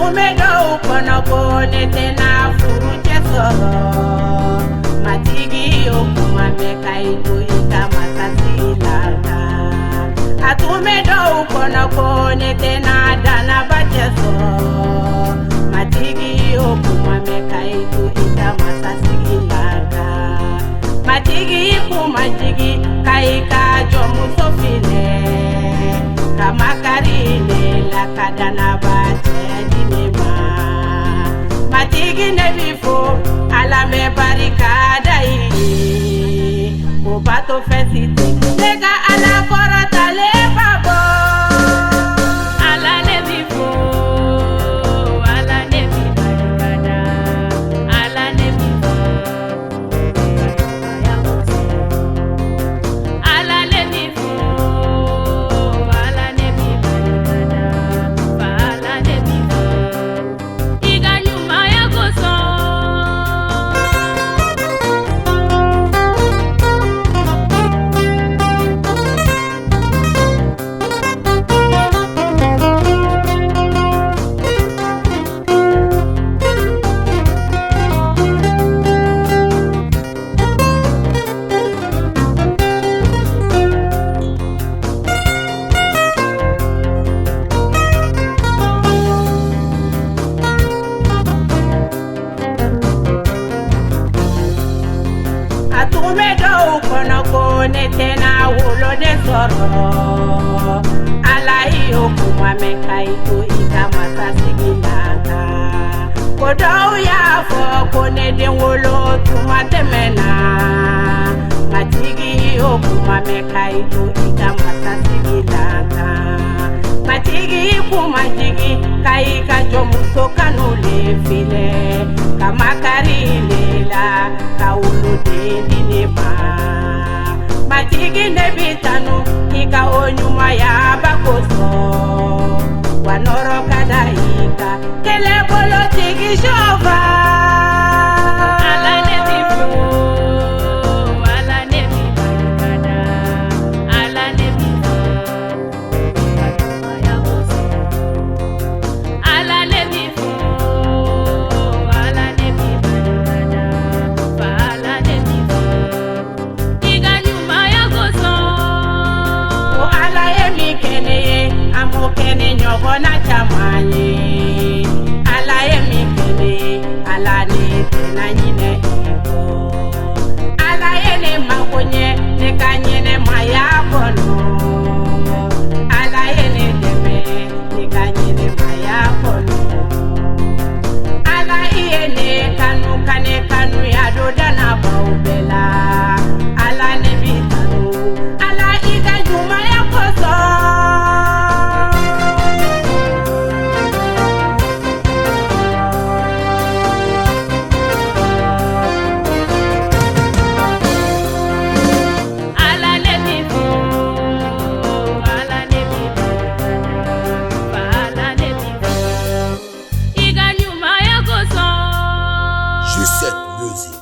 atumedo kono kone tena furu jesoro matigi okuma meka ito ita matasilaka atumedo kono kone tena dana bajesoro matigi okuma meka ito ita matasilaka matigi kuma jigi kaika jomu sofile kamakarine la kadana bate dinema matigi nebifo alame barikada yi ko bato fesite lega ala korata le babo ala nebifo ala nebi barikada ala nebifo ala nebifo atumedo kono kone tena wolo de soro ala iyo kuma meka ito ita matasigilaka kodau ya fo kone de wolo tuma temena matigi iyo kuma meka ito ita matasigilaka matigi kuma jigi kaika jomuso kanule file kamakarine la kaulu dinema matigi nebitanu ika onyuma ya bakoso wanoro kadaika kele bolo tigi shova ala nebifu ala nebi barikada ala nebifu ala nebifu ala nebi barikada ala nebifu iganyuma ya goso o ala yemi kene amokene nyogo na chamanye ala yemi kene ala ni tena nyine iko ala yene makonye ne kanyene maya kono ala yene deme ne kanyene maya kono ala yene kanu kane kanu ya dodana baubela ala ne bitanu ala ika juma ya koso ala ne bifu ala ne bifu ala ne bifu ika juma ya koso G7 Music.